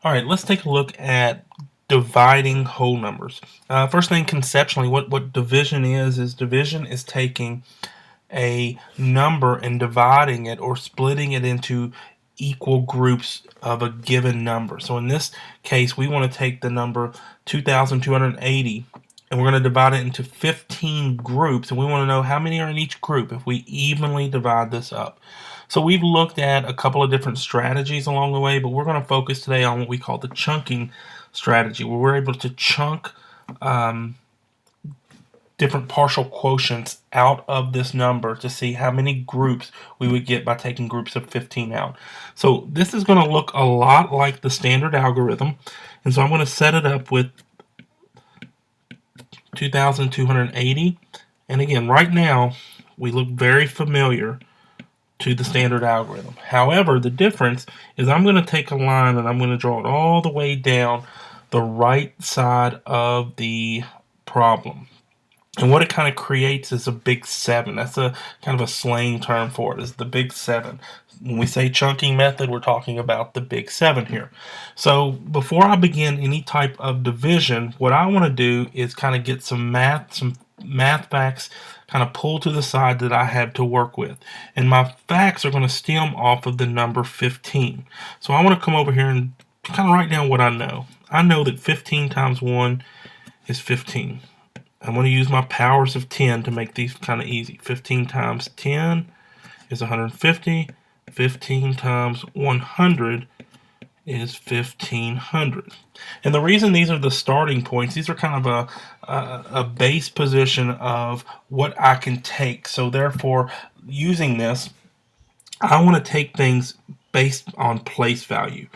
All right, let's take a look at dividing whole numbers. First thing, conceptually, what division is division is taking a number and dividing it or splitting it into equal groups of a given number. So in this case, we want to take the number 2,280 and we're going to divide it into 15 groups, and we want to know how many are in each group if we evenly divide this up. So we've looked at a couple of different strategies along the way, but we're going to focus today on what we call the chunking strategy, where we're able to chunk um, different partial quotients out of this number to see how many groups we would get by taking groups of 15 out. So this is going to look a lot like the standard algorithm, and so I'm going to set it up with 2,280, and again, right now we look very familiar to the standard algorithm. However, the difference is I'm going to take a line and I'm going to draw it all the way down the right side of the problem. And what it kind of creates is a big 7. That's a kind of a slang term for it, is the big 7. When we say chunking method, we're talking about the big 7 here. So before I begin any type of division, what I want to do is kind of get some math facts kind of pulled to the side that I have to work with. And my facts are going to stem off of the number 15. So I want to come over here and kind of write down what I know. I know that 15 times 1 is 15. I'm going to use my powers of 10 to make these kind of easy. 15 times 10 is 150. 15 times 100 is 1500. And the reason these are the starting points, these are kind of a base position of what I can take. So therefore, using this, I want to take things based on place value,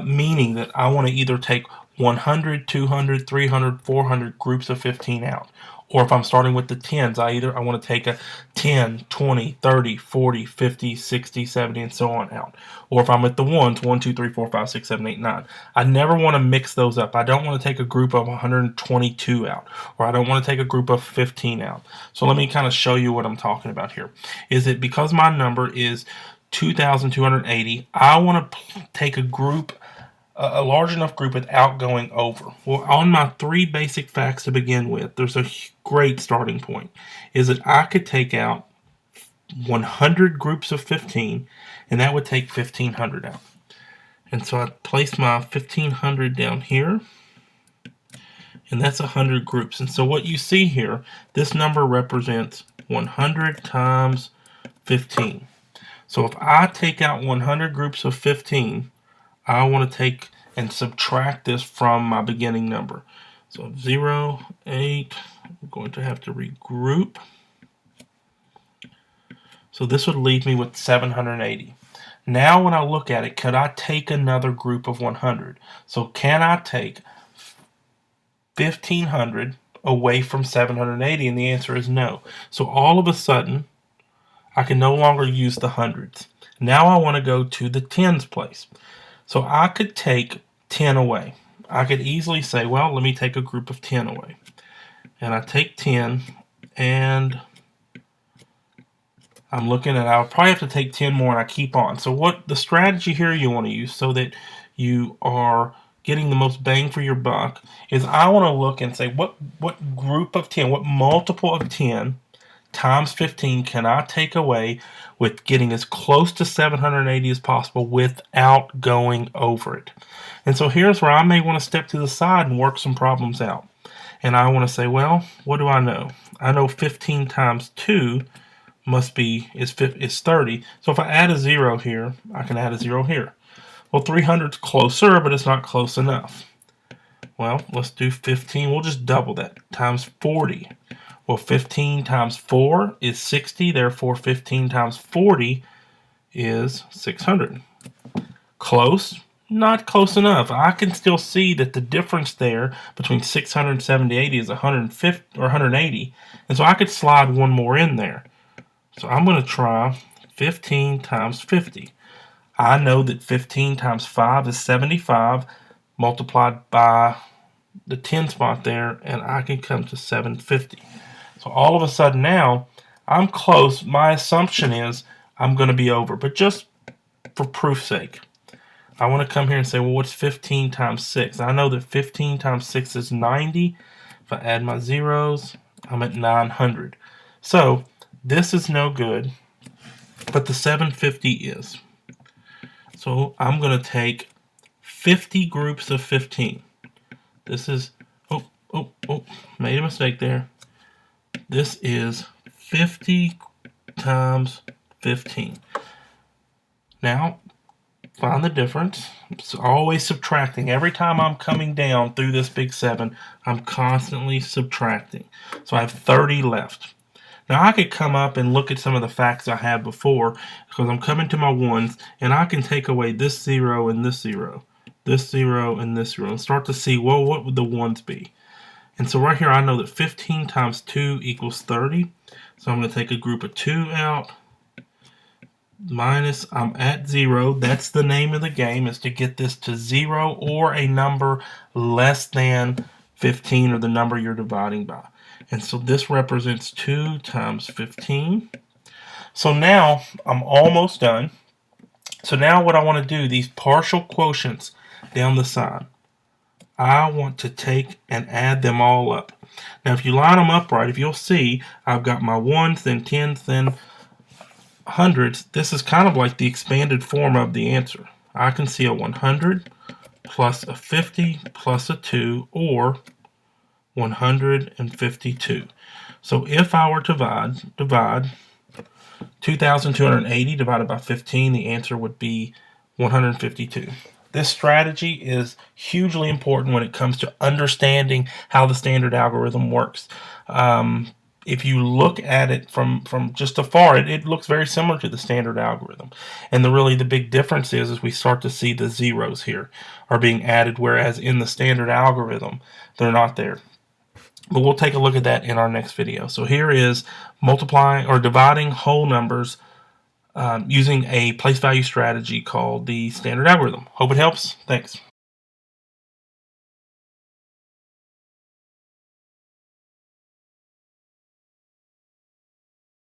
meaning that I want to either take 100, 200, 300, 400 groups of 15 out. Or if I'm starting with the tens, I want to take a 10, 20, 30, 40, 50, 60, 70, and so on out. Or if I'm at the ones, 1, 2, 3, 4, 5, 6, 7, 8, 9. I never want to mix those up. I don't want to take a group of 122 out. Or I don't want to take a group of 15 out. So let me kind of show you what I'm talking about here. Is it because my number is 2,280, I want to take a group, a large enough group without going over. Well, on my 3 basic facts to begin with, there's a great starting point. Is that I could take out 100 groups of 15, and that would take 1,500 out. And so I place my 1,500 down here, and that's 100 groups. And so what you see here, this number represents 100 times 15. So if I take out 100 groups of 15, I want to take and subtract this from my beginning number. So 0, 8, I'm going to have to regroup. So this would leave me with 780. Now when I look at it, could I take another group of 100? So can I take 1,500 away from 780? And the answer is no. So all of a sudden, I can no longer use the hundreds. Now I want to go to the tens place. So I could take 10 away. I could easily say, well, let me take a group of 10 away. And I take 10, and I'm looking at, I'll probably have to take 10 more, and I keep on. So what the strategy here you want to use so that you are getting the most bang for your buck is I want to look and say, what group of 10, what multiple of 10 times 15 can I take away with getting as close to 780 as possible without going over it? And so here's where I may want to step to the side and work some problems out. And I want to say, well, what do I know? I know 15 times 2 is 30. So if I add a 0 here, I can add a 0 here. Well, 300 is closer, but it's not close enough. Well, let's do 15. We'll just double that, times 40. Well, 15 times 4 is 60, therefore 15 times 40 is 600. Close? Not close enough. I can still see that the difference there between 600 and 780 is 150 or 180, and so I could slide one more in there. So I'm going to try 15 times 50. I know that 15 times 5 is 75 multiplied by the 10 spot there, and I can come to 750. So all of a sudden now, I'm close. My assumption is I'm going to be over. But just for proof's sake, I want to come here and say, well, what's 15 times 6? I know that 15 times 6 is 90. If I add my zeros, I'm at 900. So this is no good, but the 750 is. So I'm going to take 50 groups of 15. This is, made a mistake there. This is 50 times 15. Now, find the difference. It's always subtracting. Every time I'm coming down through this big 7, I'm constantly subtracting. So I have 30 left. Now I could come up and look at some of the facts I had before, because I'm coming to my ones, and I can take away this 0 and this 0, this 0 and this 0, and start to see, well, what would the ones be? And so right here I know that 15 times 2 equals 30. So I'm going to take a group of 2 out, minus, I'm at 0. That's the name of the game, is to get this to 0 or a number less than 15, or the number you're dividing by. And so this represents 2 times 15. So now I'm almost done. So now what I want to do, these partial quotients down the side, I want to take and add them all up. Now if you line them up right, if you'll see, I've got my ones, then tens, then hundreds. This is kind of like the expanded form of the answer. I can see a 100 plus a 50 plus a 2, or 152. So if I were to divide 2,280 divided by 15, the answer would be 152. This strategy is hugely important when it comes to understanding how the standard algorithm works. If you look at it from just afar, it looks very similar to the standard algorithm. And really the big difference is we start to see the zeros here are being added, whereas in the standard algorithm, they're not there. But we'll take a look at that in our next video. So here is multiplying or dividing whole numbers using a place value strategy called the standard algorithm. Hope it helps. Thanks.